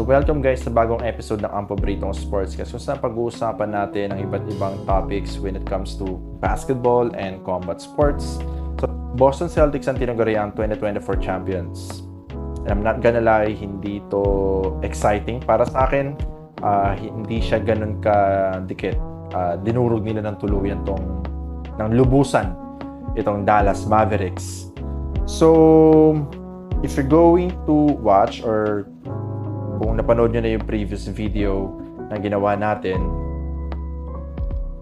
welcome guys sa bagong episode ng Ang Paboritong Sportscast kung saan pag-uusapan natin ang iba't ibang topics when it comes to basketball and combat sports. So, Boston Celtics ang tinaguriang 2024 champions. And I'm not gonna lie, hindi to exciting para sa akin. Hindi siya ganun ka-dikit. Dinurog nila ng tuluyan ng lubusan itong Dallas Mavericks. So, if you're going to watch or kung napanood nyo na yung previous video na ginawa natin,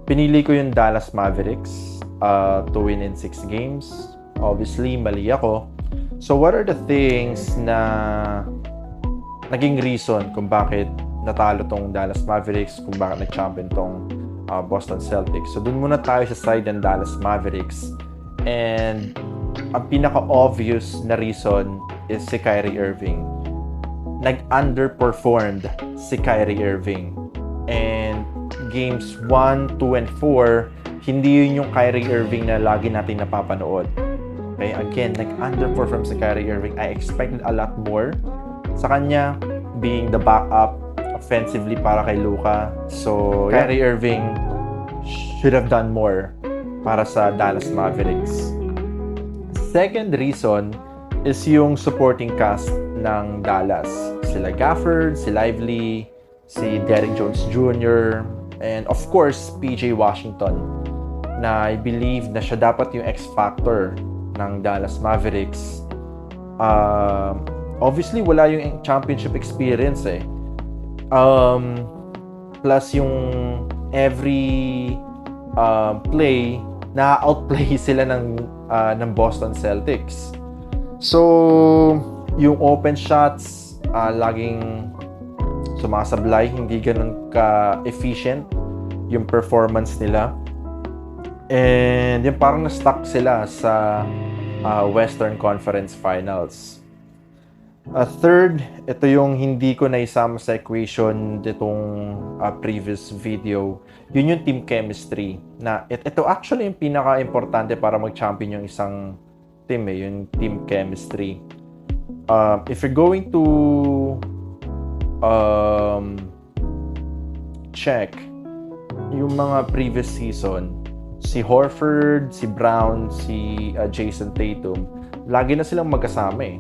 pinili ko yung Dallas Mavericks to win in 6 games. Obviously, mali ako. So, what are the things na naging reason kung bakit natalo tong Dallas Mavericks, kung bakit nag-champion tong Boston Celtics? So, dun muna tayo sa side ng Dallas Mavericks. And ang pinaka-obvious na reason is si Kyrie Irving. Nag-underperformed si Kyrie Irving. And games 1, 2, and 4, hindi yun yung Kyrie Irving na lagi natin napapanood. Okay, again, nag-underperform si Kyrie Irving. I expected a lot more sa kanya, being the backup offensively para kay Luka. So, Kyrie Irving should have done more para sa Dallas Mavericks. Second reason is yung supporting cast ng Dallas. Sila Gafford, si Lively, si Derrick Jones Jr., and of course, PJ Washington, na I believe na siya dapat yung X-factor ng Dallas Mavericks. Obviously, wala yung championship experience eh. Plus yung every play, na-outplay sila ng Boston Celtics. So, yung open shots, laging sumasablay, hindi ganun ka-efficient yung performance nila. And yung parang na-stuck sila sa Western Conference Finals. Third, ito yung hindi ko naisama sa equation ditong previous video. Yun yung team chemistry. Na ito actually yung pinaka-importante para mag-champion yung isang team yung team chemistry. If you're going to check yung mga previous season, si Horford, si Brown, si Jason Tatum, lagi na silang magkasama eh.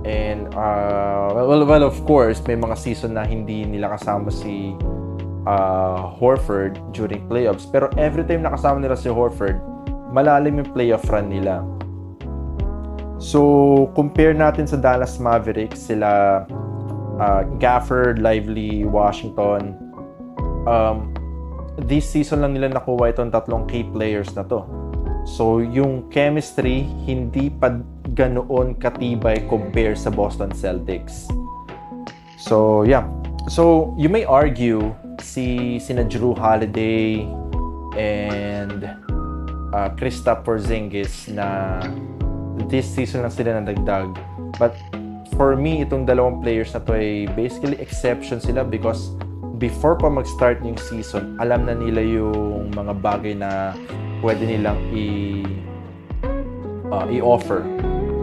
And well, of course, may mga season na hindi nila kasama si Horford during playoffs. Pero every time nakasama nila si Horford, malalim yung playoff run nila. So, compare natin sa Dallas Mavericks, sila Gafford, Lively, Washington. This season lang nila nakuha itong tatlong key players na to. So, yung chemistry, hindi pa ganoon katibay compare sa Boston Celtics. So, yeah. So, you may argue sina Jrue Holiday and Kristaps Porzingis na this season lang sila nadagdag. But for me, itong dalawang players na to ay basically exception sila because before pa mag-start yung season, alam na nila yung mga bagay na pwede nilang i-offer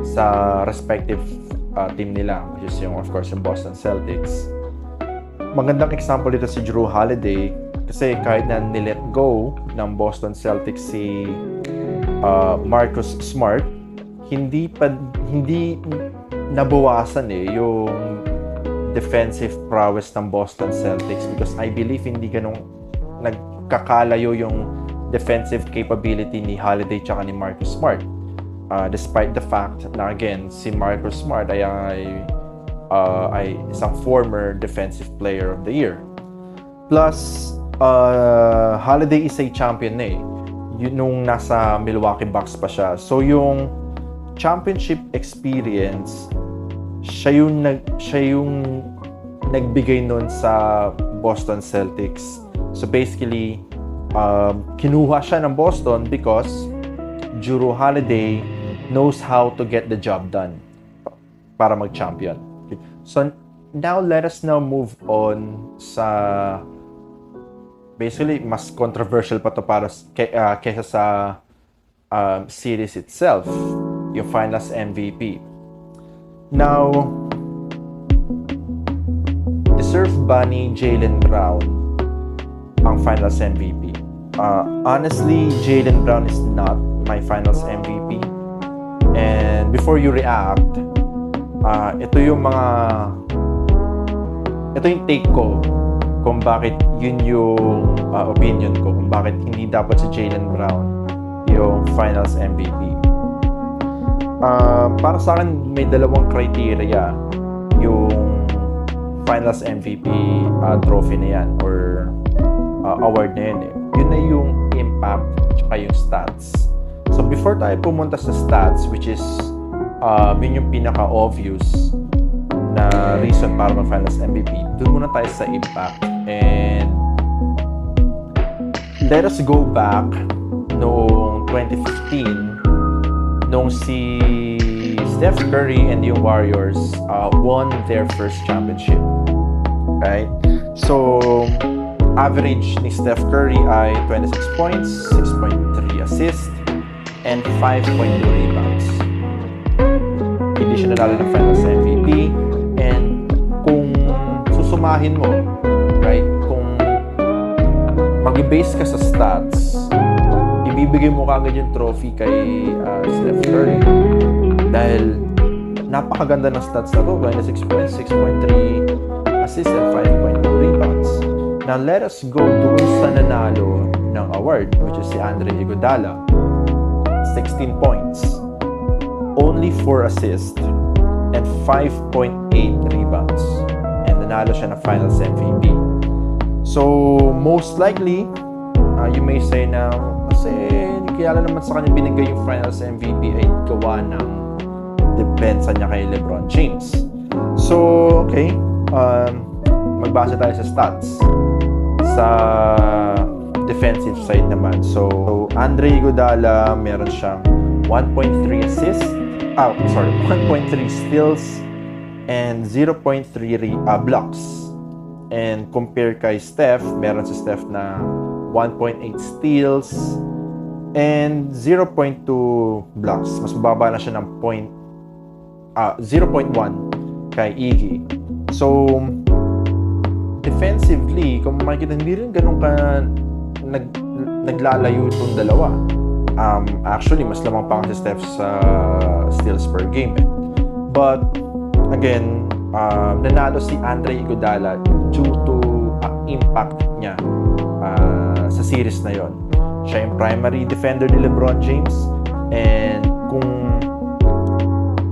sa respective team nila, which is yung, of course, yung Boston Celtics. Magandang example dito si Jrue Holiday kasi kahit na nilet go ng Boston Celtics si Marcus Smart, hindi nabawasan yung defensive prowess ng Boston Celtics because I believe hindi ganong nagkakalayo yung defensive capability ni Holiday tsaka ni Marcus Smart. Despite the fact na again, si Marcus Smart ay isang former defensive player of the year. Plus, Holiday is a champion na nung nasa Milwaukee Bucks pa siya. So yung championship experience, siya yung nagbigay nun sa Boston Celtics. So basically, kinuha siya ng Boston because Jrue Holiday knows how to get the job done para mag-champion. Okay. So now let us now move on sa basically mas controversial pa to para kaysa sa series itself, yung Finals MVP. Now, na-deserve ba ni Jaylen Brown ang Finals MVP? Honestly, Jaylen Brown is not my Finals MVP. And before you react, ito yung take ko kung bakit yun yung opinion ko, kung bakit hindi dapat si Jaylen Brown yung Finals MVP. Para sa akin, may dalawang criteria yung Finals MVP trophy na yan or award na yan. Yun na yung impact at yung stats. So before tayo pumunta sa stats, which is yun yung pinaka-obvious na reason para mag-Finals MVP, dun muna tayo sa impact. And let us go back noong 2015 nung si Steph Curry and yung Warriors won their first championship. Right? So, average ni Steph Curry ay 26 points, 6.3 assists, and 5.2 rebounds. Hindi siya nanalo ng Finals MVP. And kung susumahin mo, right, kung mag-base ka sa stats, ibibigay mo kagad yung trophy kay Steph Curry dahil napakaganda ng stats na to, 26 points, 6.3 assists, and 5.2 rebounds. Now, let us go doon sa nanalo ng award, which is si Andre Iguodala. 16 points, only 4 assists, and 5.8 rebounds. And nanalo siya ng Finals MVP. So, most likely, you may say na kasi kaya naman sa kanya binigay yung Finals MVP ay gawa ng depensa niya kay LeBron James. So, okay. Magbasa tayo sa stats. Sa defensive side naman. So, Andre Iguodala, meron siyang 1.3 assists. 1.3 steals and 0.3 blocks. And compare kay Steph, meron si Steph na 1.8 steals and 0.2 blocks. Mas mababa na siya ng 0.1 kay Iggy. So, defensively, kung makikita, hindi rin ganun ka naglalayo itong dalawa. Actually, mas lamang pa si Steph sa steals per game. But, again, nanalo si Andre Iguodala due to impact niya sa series na yon. Siya yung primary defender ni LeBron James. And kung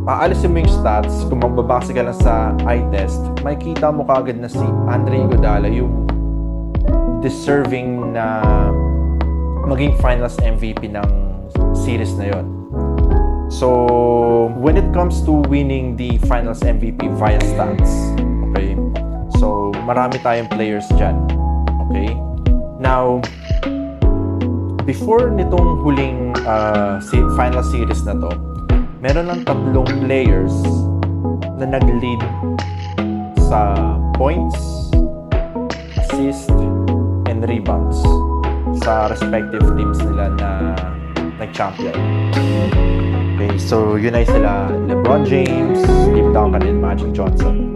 aalisin mo yung stats, kung magbabase ka lang sa eye test, makikita mo kaagad na si Andre Iguodala yung deserving na maging Finals MVP ng series na yon. So, when it comes to winning the Finals MVP via stats, okay? So, marami tayong players dyan. Okay? Now, before nitong huling final series na to, meron lang 3 players na nag-lead sa points, assist, and rebounds sa respective teams nila na nag-champion. Okay, so yun ay sila LeBron James, Tim Duncan, and Magic Johnson.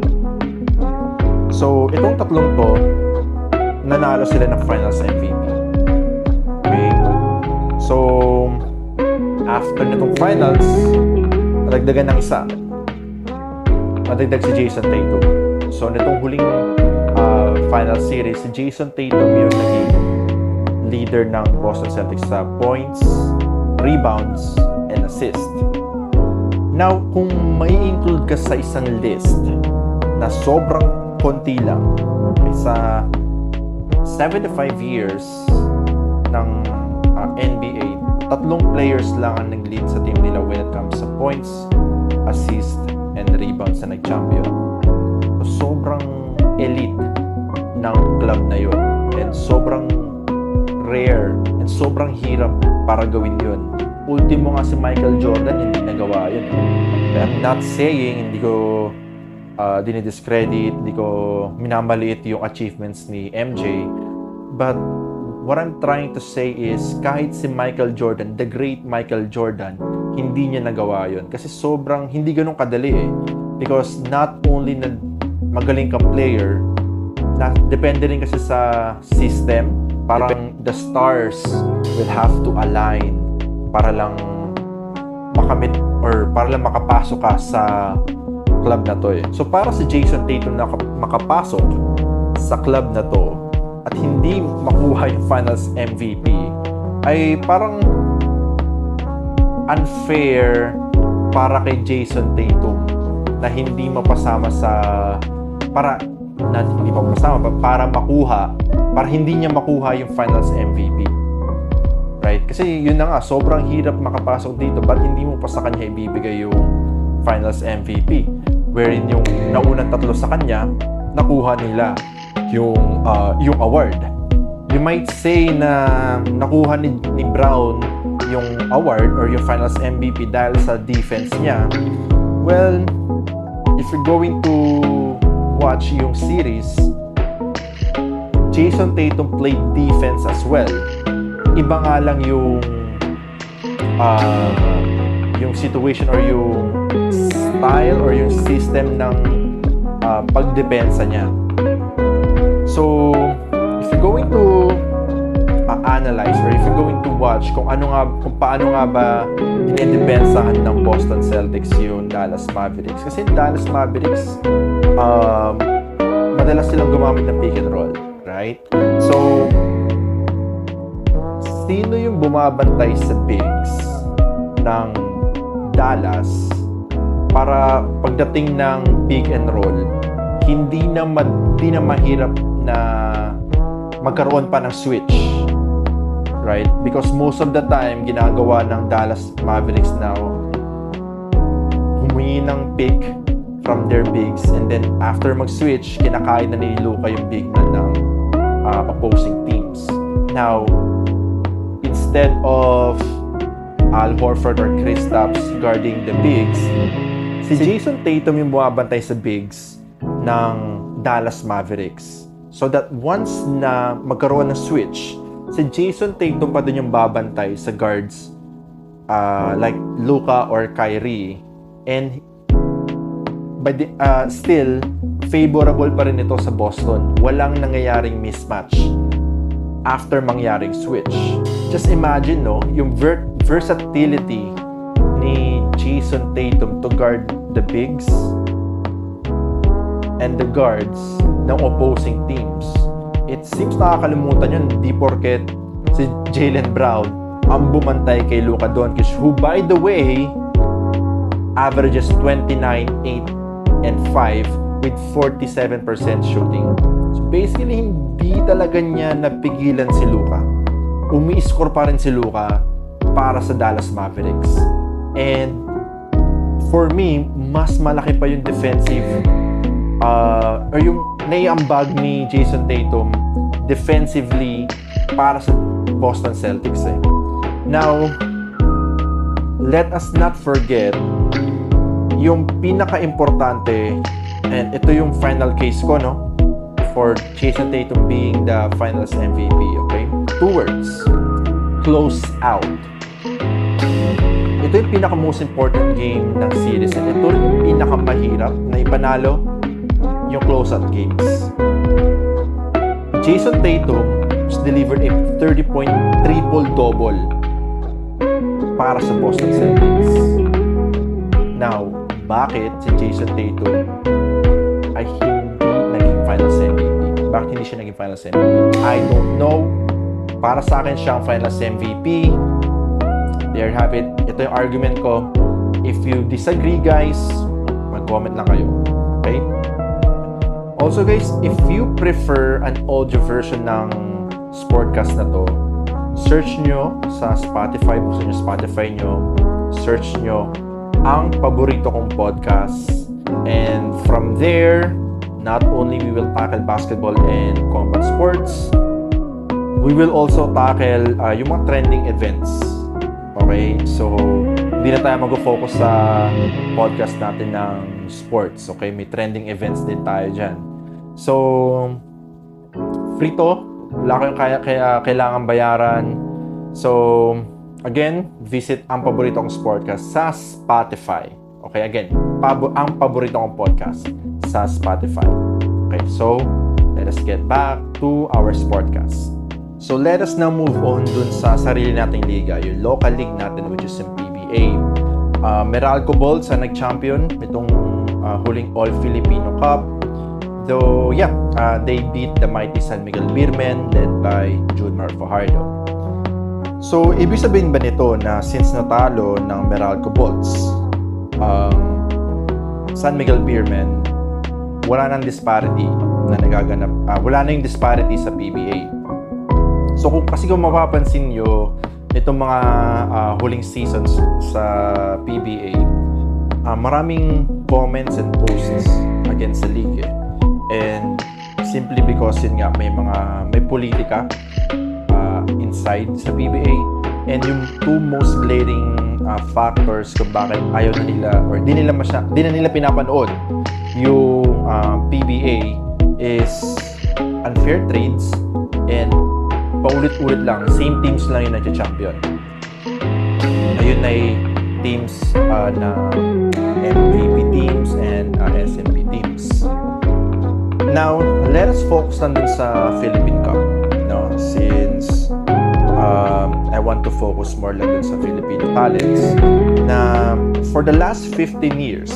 So, itong 3 to, nanalo sila ng Finals MVP. Okay? So, after nitong Finals, nadagdagan ng isa. Nadagdag si Jason Tatum. So, nitong huling final series, si Jason Tatum yung naging leader ng Boston Celtics sa points, rebounds, and assist. Now, kung may include ka sa isang list na sobrang konti lang, okay, sa 75 years ng NBA, 3 players lang ang nag-lead sa team nila when it comes sa points, assist, and rebounds na nag-champion. So, sobrang elite ng club na yun. And sobrang rare and sobrang hirap para gawin yun. Ultimo nga si Michael Jordan, hindi nagawa yun. I'm not saying, hindi ko dinidiscredit, hindi ko minamaliit yung achievements ni MJ. But what I'm trying to say is, kahit si Michael Jordan, the great Michael Jordan, hindi niya nagawa yun. Kasi sobrang, hindi ganun kadali eh. Because not only na magaling kang player, depende rin kasi sa system. Parang the stars will have to align para lang makamit or para lang makapasok ka sa club na to eh. So para si Jason Tatum na makapasok sa club na to at hindi makuha yung Finals MVP ay parang unfair para kay Jason Tatum na hindi mapasama para hindi niya makuha yung Finals MVP. Right? Kasi yun na nga, sobrang hirap makapasok dito, but hindi mo pa sa kanya ibibigay yung Finals MVP. Wherein yung naunang tatlo sa kanya, nakuha nila yung award. You might say na nakuha ni Brown yung award or yung Finals MVP dahil sa defense niya. Well, if you're going to watch yung series, Jason Tatum played defense as well. Iba nga lang yung situation or yung style or yung system ng pagdepensa niya. So, if you're going to analyze or if you're going to watch kung paano nga ba dinidepensahan ng Boston Celtics yung Dallas Mavericks. Kasi Dallas Mavericks, madalas silang gumamit ng pick and roll, right? So, sino yung bumabantay sa bigs ng Dallas para pagdating ng pick and roll, hindi na mahirap na magkaroon pa ng switch, right? Because most of the time, ginagawa ng Dallas Mavericks now, humingi ng pick from their bigs and then after mag-switch, kinakain na ni Luka yung big man ng opposing teams. Now, instead of Al Horford or Kristaps guarding the bigs, si Jason Tatum yung bumabantay sa bigs ng Dallas Mavericks. So that once na magkaroon ng switch, si Jason Tatum pa din yung babantay sa guards like Luka or Kyrie. And still, favorable pa rin ito sa Boston. Walang nangyayaring mismatch after mangyaring switch. Just imagine, no, yung versatility ni Jason Tatum to guard the bigs and the guards ng opposing teams. It seems nakakalimutan yun, di porket si Jaylen Brown ang bumantay kay Luka Doncic, who by the way averages 29, 8, and 5 with 47% shooting. So basically, hindi talaga niya napigilan si Luka. Umi-score pa rin si Luka para sa Dallas Mavericks. And for me, mas malaki pa yung defensive or yung naiambag ni Jason Tatum defensively para sa Boston Celtics eh. Now, let us not forget yung pinaka-importante, and ito yung final case ko, no? For Jason Tatum being the Finals MVP, okay? 2 words. Close out. Ito yung pinaka-most important game ng series, and ito yung pinaka-mahirap na ipanalo yung close-out games. Jason Tatum has delivered a 30-point triple-double para sa Boston Celtics. Now, bakit si Jason Tatum ay hindi naging Finals MVP? Bakit hindi siya naging Finals MVP? I don't know. Para sa akin siya ang Finals MVP. There you have it. Ito yung argument ko. If you disagree, guys, mag-comment lang kayo. Okay? Also, guys, if you prefer an audio version ng Sportcast na to, search nyo sa Spotify. Buksan nyo Spotify nyo. Search nyo ang paborito kong podcast. And from there, not only we will tackle basketball and combat sports, we will also tackle yung mga trending events. Okay? So, hindi na tayo mag-focus sa podcast natin ng sports. Okay? May trending events din tayo dyan. So, free to. Wala kayong kailangan bayaran. So, again, visit ang paborito kong podcast sa Spotify. Okay, again, ang paborito kong podcast sa Spotify. Okay, so, let's get back to our sportcast. So let us now move on dun sa sarili nating liga, yung local league natin which is yung PBA. Meralco Bolts ang nag-champion itong huling All-Filipino Cup. Though, they beat the mighty San Miguel Beermen led by Junmar Fajardo. So, ibig sabihin ba nito na since natalo ng Meralco Bolts, San Miguel Beermen, wala nang disparity na nagaganap, wala na yung disparity sa PBA. So kung mapapansin nyo, itong mga huling seasons sa PBA, maraming comments and posts against the league. And simply because yun nga, may politika inside sa PBA. And yung two most glaring factors kung bakit ayaw na nila or di na nila pinapanood yung PBA is unfair trades and paulit-ulit lang, same teams lang yung nagcha-champion. Ayun ay teams na MVP teams and SMB teams. Now, let us focus lang dun sa Philippine Cup. No? Since I want to focus more lang dun sa Filipino talents na for the last 15 years,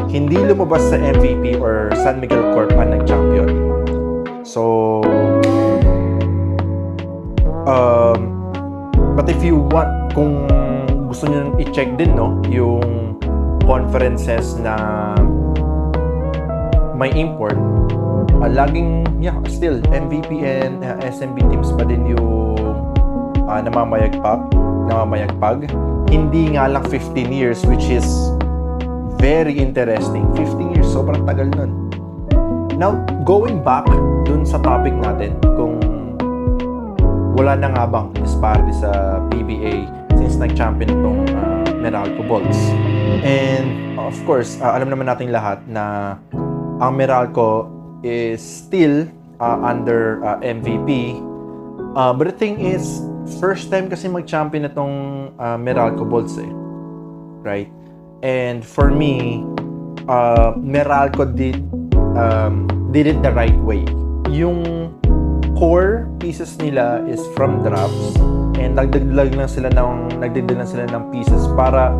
hindi lumabas sa MVP or San Miguel Corp ang nag-champion. So, but if you want, kung gusto nyo i-check din, no, yung conferences na may import, laging, still, MVP and SMB teams pa din yung namamayagpag. Hindi nga lang 15 years, which is very interesting. 15 years, sobrang tagal nun. Now, going back dun sa topic natin, kung wala na nga bang disparity sa PBA since nag-champion itong Meralco Bolts. And of course, alam naman nating lahat na ang Meralco is still under MVP. But the thing is, first time kasi mag-champion itong Meralco Bolts right? And for me, Meralco did it the right way. Yung core pieces nila is from drafts and nagdagdag lang sila ng pieces para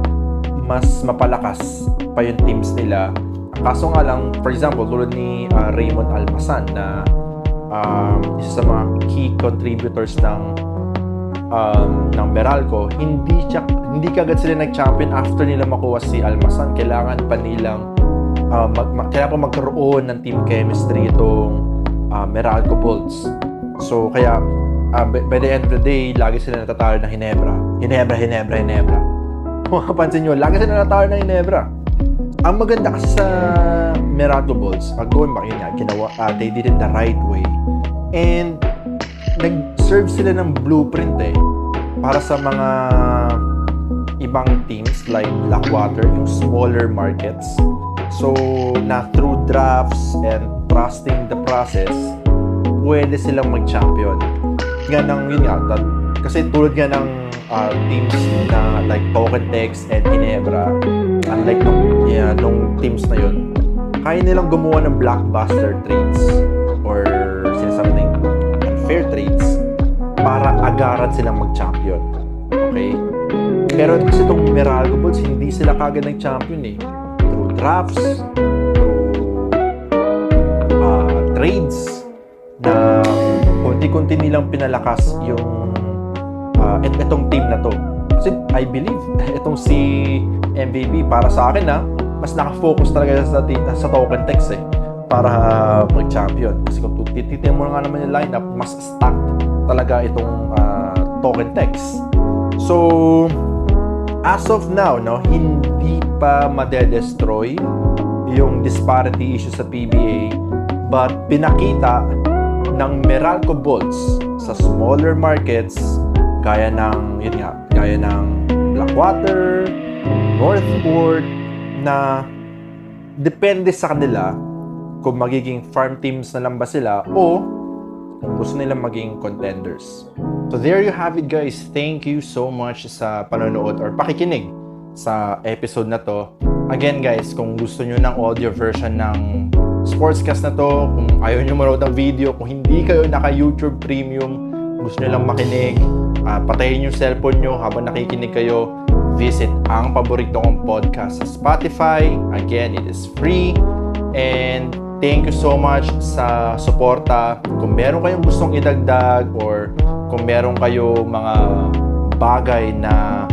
mas mapalakas pa yung teams nila. Kaso nga lang, for example, tulad ni Raymond Almasan na isa sa mga key contributors ng Meralco, hindi kagad sila nag-champion after nila makuha si Almasan. Kailangan pa nilang magkaroon ng team chemistry itong Meralco Bolts. So, kaya, by the end of the day, lagi sila natatalo ng Ginebra. Kung mapapansin nyo, lagi sila natatalo ng Ginebra. Ang maganda kasi sa Meralco Bolts, going back yun nga, they did it the right way. And, nag-serve sila ng blueprint para sa mga ibang teams like Blackwater, yung smaller markets. So, na through drafts and trusting the process, pwede silang mag-champion. Kasi tulad nga ng teams na like Tokentex and Ginebra, unlike nung teams na yun, kaya nilang gumawa ng blockbuster trades or sinasabi ng unfair trades para agaran silang mag-champion. Okay? Pero kasi itong Meralco Bolts, hindi sila kagad nag-champion through drafts, through trades, na konti-konti nilang pinalakas yung itong team na to. Kasi I believe itong si MVP para sa akin mas nakafocus talaga sa Tokentex para mag-champion. Kasi kung titignan mo nga naman yung lineup, mas stacked talaga itong Tokentex. So as of now, hindi pa madedestroy yung disparity issue sa PBA, but pinakita ng Meralco Bolts sa smaller markets gaya ng Blackwater, Northport, na depende sa kanila kung magiging farm teams na lang ba sila o kung gusto nilang maging contenders. So there you have it, guys. Thank you so much sa panonood or pakikinig sa episode na to. Again, guys, kung gusto nyo ng audio version ng sportscast na to, kung ayaw nyo manood ng video, kung hindi kayo naka-YouTube Premium, gusto nyo lang makinig, patayin yung cellphone nyo habang nakikinig kayo, visit ang paborito kong podcast sa Spotify. Again, it is free. And thank you so much sa suporta. Kung meron kayong gustong idagdag or kung meron kayo mga bagay na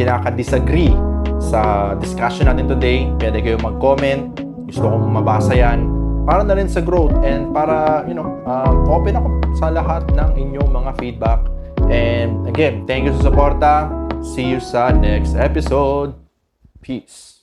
kinaka-disagree sa discussion natin today, pwede kayo mag-comment. Gusto kong mabasa yan para na rin sa growth and para, open ako sa lahat ng inyong mga feedback. And again, thank you sa suporta. See you sa next episode. Peace.